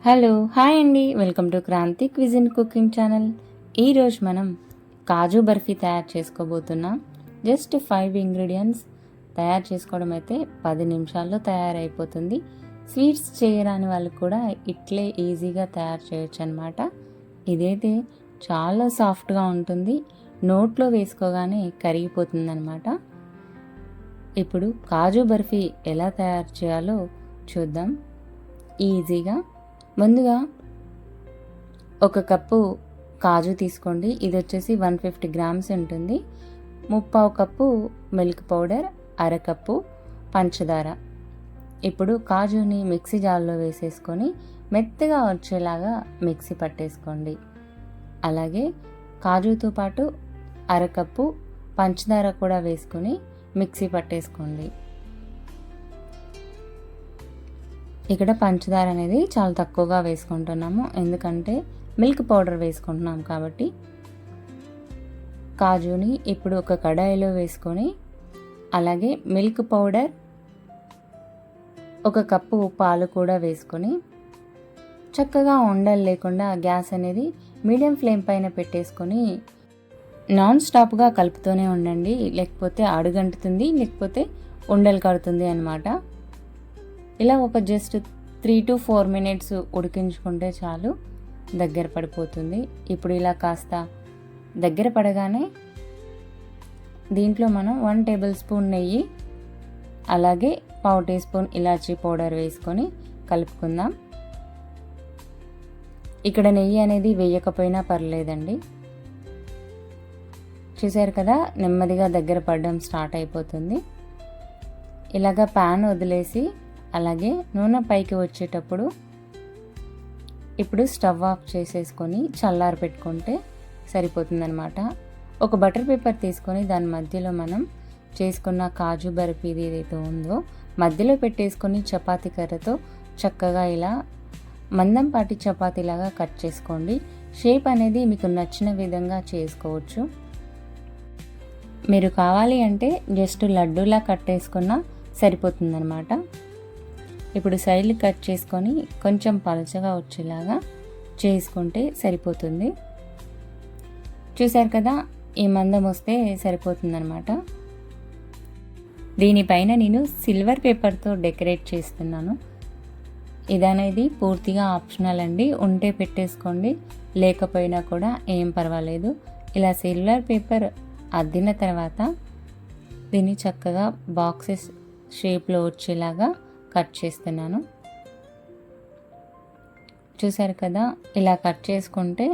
Hello hi అండి, welcome to Kranthi cuisine cooking channel. ఈరోజు మనం కాజు బర్ఫీ తయారు చేసుకోబోతున్నాం. జస్ట్ 5 ఇంగ్రీడియంట్స్ తయారు చేసుకోవడం అయితే 10 నిమిషాల్లో తయారైపోతుంది. స్వీట్స్ చేయరాని వాళ్ళు కూడా ఇట్లే ఈజీగా తయారు చేయొచ్చు అనమాట. ఇదైతే చాలా సాఫ్ట్గా ఉంటుంది, నోట్లో వేసుకోగానే కరిగిపోతుంది అనమాట. ఇప్పుడు కాజు బర్ఫీ ఎలా తయారు చేయాలో చూద్దాం ఈజీగా. ముందుగా 1 కప్పు కాజు తీసుకోండి. ఇది వచ్చేసి 150 గ్రామ్స్ ఉంటుంది. 1/4 కప్పు మిల్క్ పౌడర్, 1/2 కప్పు పంచదార. ఇప్పుడు కాజుని మిక్సీ జార్లో వేసేసుకొని మెత్తగా వచ్చేలాగా మిక్సీ పట్టేసుకోండి. అలాగే కాజుతో పాటు 1/2 కప్పు పంచదార కూడా వేసుకొని మిక్సీ పట్టేసుకోండి. ఇక్కడ పంచదార అనేది చాలా తక్కువగా వేసుకుంటున్నాము, ఎందుకంటే మిల్క్ పౌడర్ వేసుకుంటున్నాం కాబట్టి. కాజుని ఇప్పుడు ఒక కడాయిలో వేసుకొని, అలాగే మిల్క్ పౌడర్, 1 కప్పు పాలు కూడా వేసుకొని చక్కగా ఉండలు లేకుండా గ్యాస్ అనేది మీడియం ఫ్లేమ్ పైన పెట్టేసుకొని నాన్ స్టాప్గా కలుపుతూనే ఉండండి, లేకపోతే అడుగంటుతుంది, లేకపోతే ఉండలు కడుతుంది అన్నమాట. ఇలా ఒక జస్ట్ 3 to 4 మినిట్స్ ఉడికించుకుంటే చాలు, దగ్గర పడిపోతుంది. ఇప్పుడు ఇలా కాస్త దగ్గర పడగానే దీంట్లో మనం 1 టేబుల్ స్పూన్ నెయ్యి, అలాగే 1/2 టీ స్పూన్ ఇలాచీ పౌడర్ వేసుకొని కలుపుకుందాం. ఇక్కడ నెయ్యి అనేది వేయకపోయినా పర్లేదండి. చూసారు కదా, నెమ్మదిగా దగ్గర పడడం స్టార్ట్ అయిపోతుంది. ఇలాగా ప్యాన్ వదిలేసి అలాగే నూనె పైకి వచ్చేటప్పుడు ఇప్పుడు స్టవ్ ఆఫ్ చేసేసుకొని చల్లారి పెట్టుకుంటే సరిపోతుందనమాట. ఒక బటర్ పేపర్ తీసుకొని దాని మధ్యలో మనం చేసుకున్న కాజు బర్ఫీ ఏదైతే ఉందో మధ్యలో పెట్టేసుకొని చపాతీ కర్రతో చక్కగా ఇలా మందంపాటి చపాతీలాగా కట్ చేసుకోండి. షేప్ అనేది మీకు నచ్చిన విధంగా చేసుకోవచ్చు. మీరు కావాలి అంటే జస్ట్ లడ్డూలా కట్టేసుకున్నా సరిపోతుందన్నమాట. ఇప్పుడు సైడ్లు కట్ చేసుకొని కొంచెం పలచగా వచ్చేలాగా చేసుకుంటే సరిపోతుంది. చూసారు కదా, ఈ మందం వస్తే సరిపోతుందన్నమాట. దీనిపైన నేను సిల్వర్ పేపర్తో డెకరేట్ చేస్తున్నాను. ఇదనేది పూర్తిగా ఆప్షనల్ అండి, ఉంటే పెట్టేసుకోండి, లేకపోయినా కూడా ఏం పర్వాలేదు. ఇలా సిల్వర్ పేపర్ అద్దిన తర్వాత దీన్ని చక్కగా బాక్సెస్ షేప్లో వచ్చేలాగా కట్ చేస్తున్నాను. చూసారు కదా, ఇలా కట్ చేసుకుంటే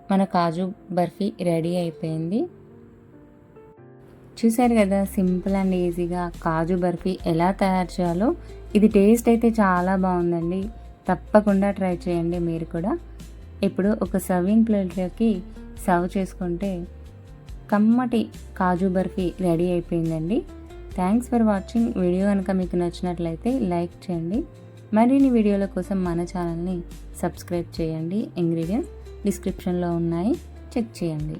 మన కాజు బర్ఫీ రెడీ అయిపోయింది. చూసారు కదా, సింపుల్ అండ్ ఈజీగా కాజు బర్ఫీ ఎలా తయారు చేయాలో. ఇది టేస్ట్ అయితే చాలా బాగుందండి, తప్పకుండా ట్రై చేయండి మీరు కూడా. ఇప్పుడు ఒక సర్వింగ్ ప్లేట్లోకి సర్వ్ చేసుకుంటే కమ్మటి కాజు బర్ఫీ రెడీ అయిపోయిందండి. Thanks for watching. వీడియో కనుక మీకు నచ్చినట్లయితే లైక్ చేయండి. మరిన్ని వీడియోల కోసం మన ఛానల్ని సబ్స్క్రైబ్ చేయండి. ఇంగ్రీడియంట్స్ డిస్క్రిప్షన్లో ఉన్నాయి, చెక్ చేయండి.